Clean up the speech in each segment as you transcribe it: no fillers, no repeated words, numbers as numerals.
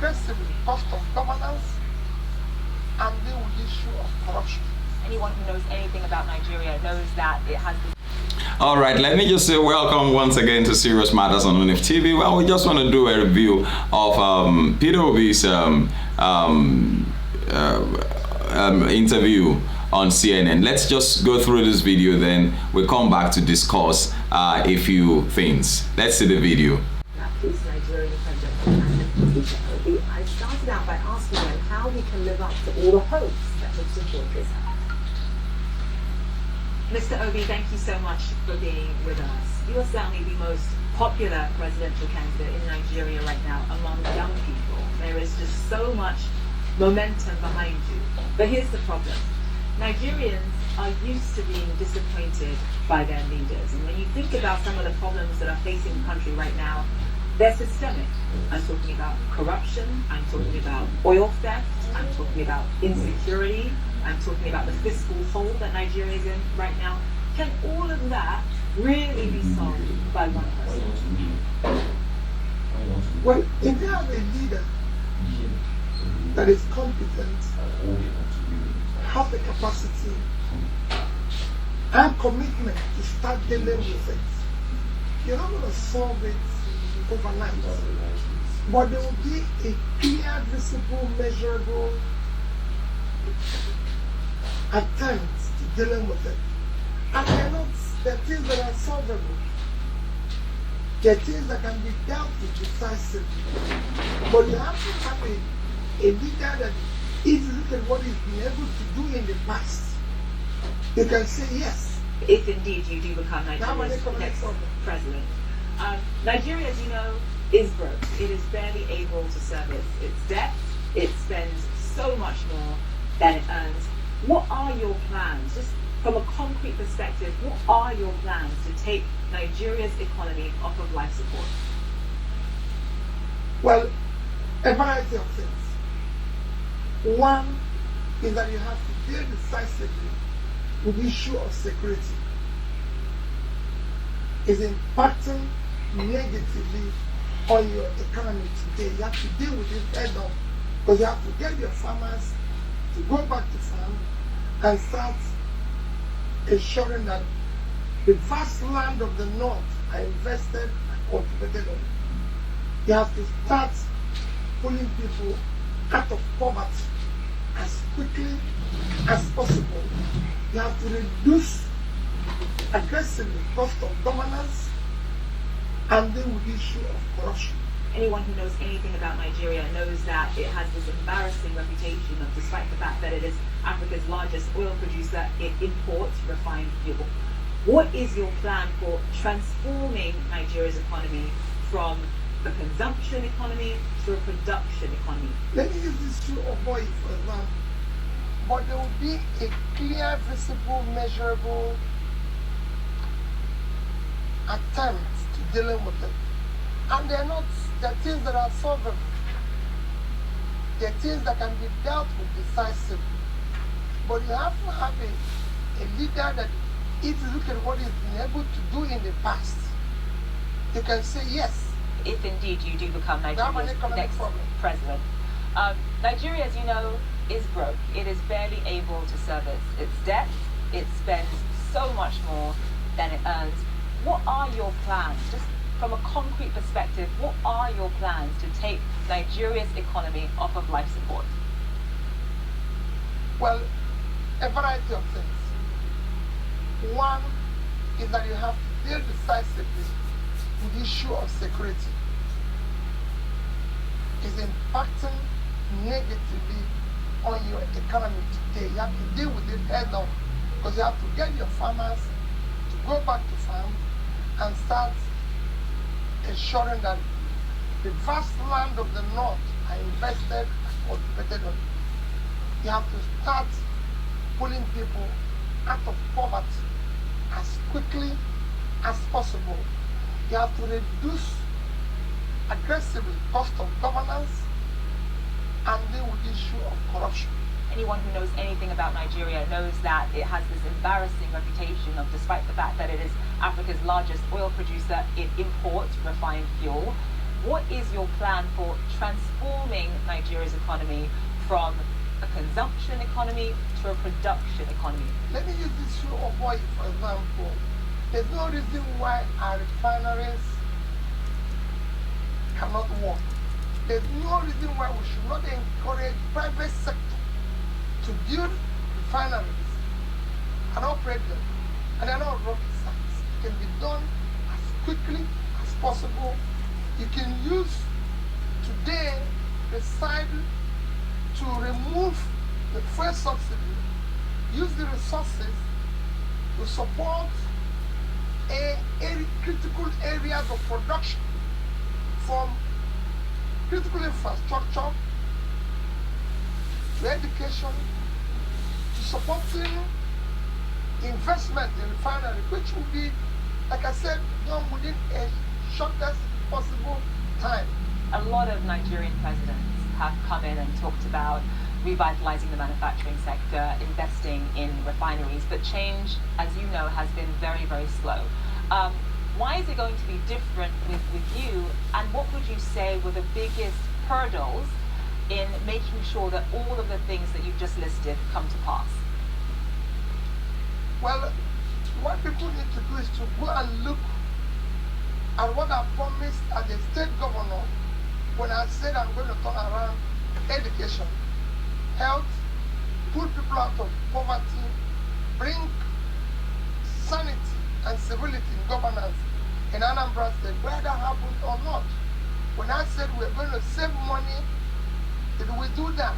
aggressively cost of governance and deal with the issue of corruption. Anyone who knows anything about Nigeria knows that it has this. All right, let me just say welcome once again to Serious Matters on ONIF TV. Well, we just want to do a review of Peter Obi's interview on CNN. Let's just go through this video, then we'll come back to discuss a few things. Let's see the video. Nigerian President Peter Obi, I started out by asking him how he can live up to all the hopes that his supporters have. Mr. Obi, thank you so much for being with us. You are certainly the most popular presidential candidate in Nigeria right now among young people. There is just so much momentum behind you. But here's the problem. Nigerians are used to being disappointed by their leaders. And when you think about some of the problems that are facing the country right now, they're systemic. I'm talking about corruption, I'm talking about oil theft, I'm talking about insecurity, I'm talking about the fiscal hole that Nigeria is in right now. Can all of that really be solved by one person? Well, if you have a leader that is competent, have the capacity and commitment to start dealing with it, you're not going to solve it overnight. But there will be a clear, visible, measurable attempt to dealing with it. And there are things that are solvable. There are things that can be dealt with decisively. But you have to have a leader that, if you look at what he's been able to do in the past, you can say yes. If indeed you do become Nigeria's next president. Nigeria, as you know, is broke. It is barely able to service its debt. It spends so much more than it earns. What are your plans, just from a concrete perspective, what are your plans to take Nigeria's economy off of life support? Well, a variety of things. One is that you have to deal decisively with the issue of security. It's impacting negatively on your economy today. You have to deal with it head on, because you have to get your farmers to go back to farm and start ensuring that the vast land of the north are invested and cultivated on. You have to start pulling people out of poverty as quickly as possible. You have to reduce aggressively cost of governance and deal with the issue of corruption. Anyone who knows anything about Nigeria knows that it has this embarrassing reputation of, despite the fact that it is Africa's largest oil producer, it imports refined fuel. What is your plan for transforming Nigeria's economy from a consumption economy to a production economy? Let me use this issue of oil, for example. But there will be a clear, visible, measurable attempt to dealing with it. And they're things that are solvable. They're things that can be dealt with decisively. But you have to have a leader that, if you look at what he's been able to do in the past, you can say yes. If indeed you do become Nigeria's next president. Nigeria, as you know, is broke. It is barely able to service its debt. It spends so much more than it earns. What are your plans, just from a concrete perspective, what are your plans to take Nigeria's economy off of life support? Well, a variety of things. One is that you have to deal decisively with the issue of security. It's impacting negatively on your economy today. You have to deal with it head on, because you have to get your farmers to go back to farm and start ensuring that the vast land of the north are invested and cultivated on. You have to start pulling people out of poverty as quickly as possible. You have to reduce aggressively cost of governance and deal with the issue of corruption. Anyone who knows anything about Nigeria knows that it has this embarrassing reputation of, despite the fact that it is Africa's largest oil producer, it imports refined fuel. What is your plan for transforming transforming Nigeria's economy from a consumption economy to a production economy. Let me use this issue of oil, for example. There's no reason why our refineries cannot work. There's no reason why we should not encourage private sector to build refineries and operate them. And they're not rocket science. It can be done as quickly as possible. You can use today the side to remove the fuel subsidy, use the resources to support critical areas of production, from critical infrastructure to education to supporting investment in refinery, which will be, like I said, done within a shortest possible time. A lot of Nigerian presidents have come in and talked about revitalizing the manufacturing sector, investing in refineries, but change, as you know, has been very, very slow. Why is it going to be different with you, and what would you say were the biggest hurdles in making sure that all of the things that you've just listed come to pass? Well, what people need to do is to go and look at what I promised as a state governor when I said I'm going to turn around education, health, pull people out of poverty, bring sanity and civility in governance in Anambra State, whether that happened or not. When I said we're going to save money, did we do that?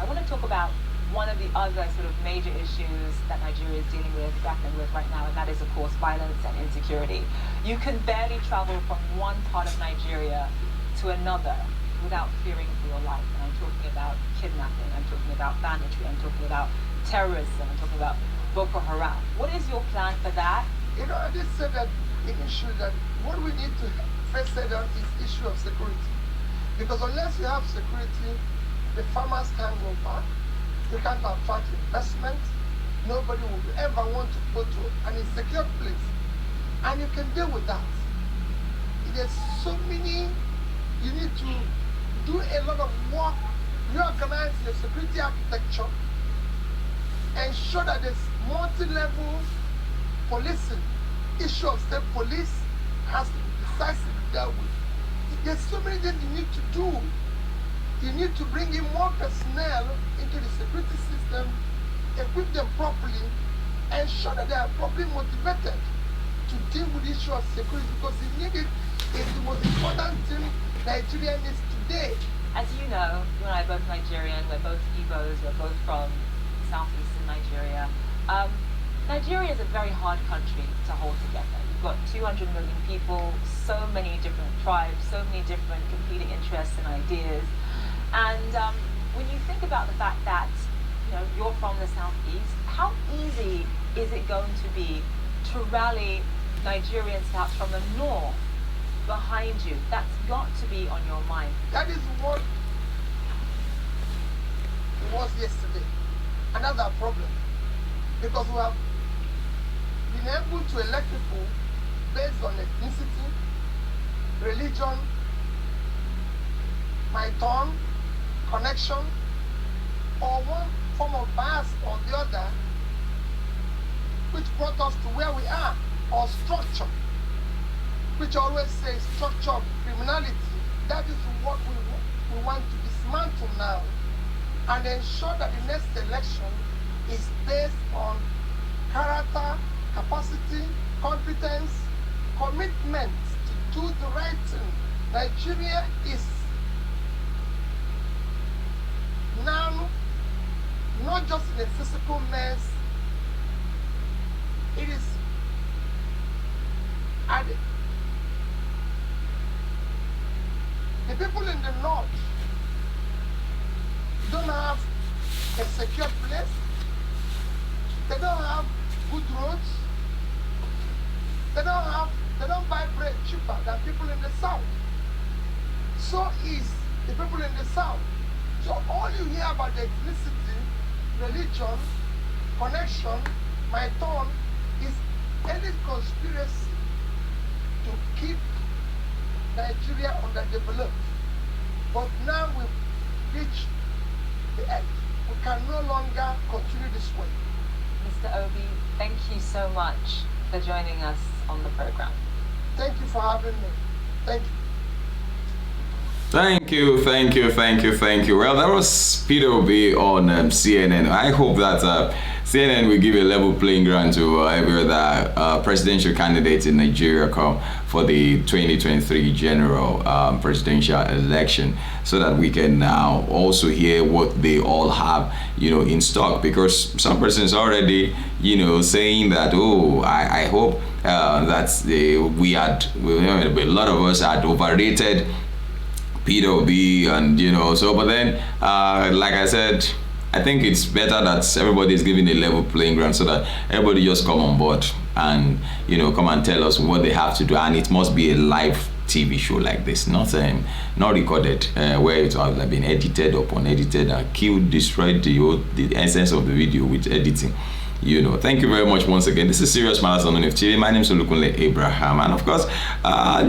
I want to talk about one of the other sort of major issues that Nigeria is dealing with, grappling with right now, and that is, of course, violence and insecurity. You can barely travel from one part of Nigeria to another without fearing for your life. And I'm talking about kidnapping, I'm talking about banditry, I'm talking about terrorism, I'm talking about Boko Haram. What is your plan for that? You know, I just said that the issue that what we need to first set down is issue of security. Because unless you have security, the farmers can't go back, they can't attract investment, nobody will ever want to go to an insecure place. And you can deal with that. There's so many, you need to do a lot of work, reorganize your security architecture, ensure that there's multi-level policing. Issue of state police has to be decisively dealt with. There's so many things you need to do. You need to bring in more personnel into the security system, equip them properly, ensure that they are properly motivated to deal with the issue of security, because it's the most important thing Nigeria needs today. As you know, you and I are both Nigerian, we're both Igbos, we're both from southeastern Nigeria. Nigeria is a very hard country to hold together. You've got 200 million people, so many different tribes, so many different competing interests and ideas. And when you think about the fact that you're from the southeast, how easy is it going to be to rally Nigerians perhaps from the north behind you? That's got to be on your mind. That is what it was yesterday. And that's our problem. Because we have been able to elect people based on ethnicity, religion, my tongue, connection, or one form of bias or the other, which brought us to where we are, or structure, which always says structure of criminality. That is what we want to dismantle now, and ensure that the next election is based on character, capacity, competence, commitment to do the right thing. Nigeria is now not just in a physical mess, it is added. The people in the north don't have a secure place. They don't have good roads. They don't buy bread cheaper than people in the south. So is the people in the south. So all you hear about the ethnicity, religion, connection, my tongue, is any conspiracy to keep Nigeria underdeveloped. But now with reach the end. We can no longer continue this way. Mr. Obi, thank you so much for joining us on the program. Thank you for having me. Thank you. Thank you. Well, that was Peter Obi on CNN. I hope that CNN will give a level playing ground to every other presidential candidate in Nigeria come for the 2023 general presidential election, so that we can now also hear what they all have, in stock. Because some persons already, saying that, oh, I hope that a lot of us had overrated Peter Obi, and but then like I said, I think it's better that everybody is given a level playing ground, so that everybody just come on board and come and tell us what they have to do. And it must be a live TV show like this, not recorded, where it has been edited upon edited and killed, destroyed the essence of the video with editing. Thank you very much once again. This is Serious Matters on ONIF TV. My name is Olukunle Abraham, and of course,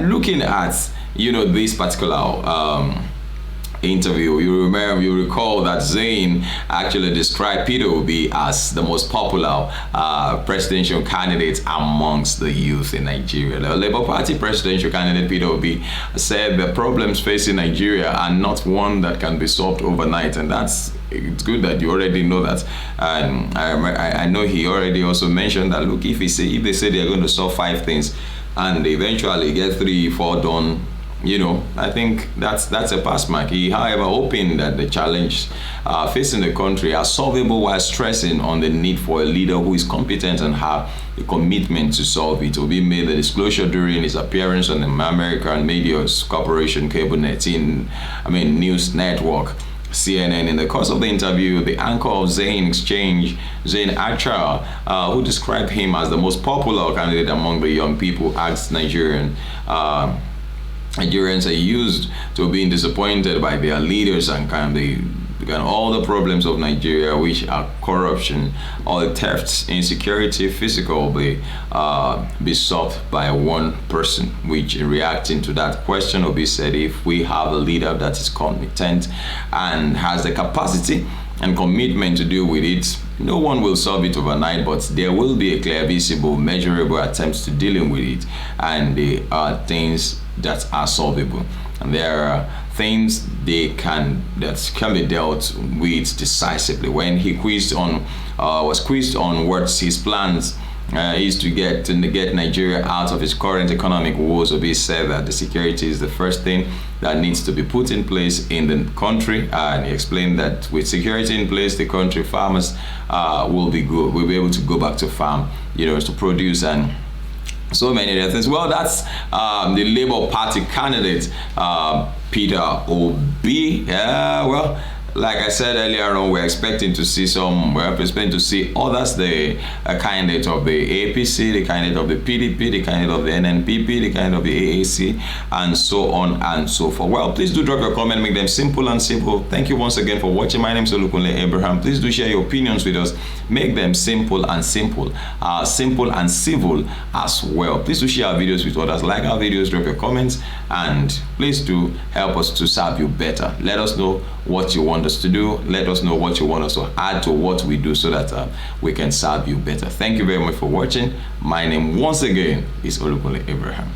looking at this particular interview, you recall that Zain actually described Peter Obi as the most popular presidential candidate amongst the youth in Nigeria. The Labour Party presidential candidate Peter Obi said the problems facing Nigeria are not one that can be solved overnight, and it's good that you already know that. And I know he already also mentioned that, look, if they say they're going to solve 5 things and they eventually get 3, 4 done, I think that's a pass mark. He, however, hoping that the challenge facing the country are solvable, while stressing on the need for a leader who is competent and have a commitment to solve it. Obi made the disclosure during his appearance on the American Media Corporation cable news network CNN. In the course of the interview, the anchor of Zain Exchange, Zain Achar, who described him as the most popular candidate among the young people, asked Nigerians are used to being disappointed by their leaders and all the problems of Nigeria, which are corruption, all thefts, insecurity, physical, be solved by one person. Which, in reacting to that question, Obi said, if we have a leader that is competent and has the capacity and commitment to deal with it, no one will solve it overnight, but there will be a clear, visible, measurable attempts to dealing with it, and there are things that are solvable, and there are things that can be dealt with decisively. When he was quizzed on what his plans is to get Nigeria out of its current economic woes, Obi said that the security is the first thing that needs to be put in place in the country, and he explained that with security in place, the country farmers will be able to go back to farm, to produce and so many other things. Well, that's the Labour Party candidate, Peter Obi. Well, like I said earlier on, we're expecting to see others, the candidate of the APC, the candidate of the PDP, the candidate of the NNPP, the candidate of the AAC, and so on and so forth. Well, please do drop your comment, make them simple and simple. Thank you once again for watching. My name is Olukunle Abraham. Please do share your opinions with us. Make them simple and civil as well. Please do share our videos with others. Like our videos, drop your comments, and please do help us to serve you better. Let us know what you want us to do. Let us know what you want us to add to what we do, so that we can serve you better. Thank you very much for watching. My name once again is Olukunle Abraham.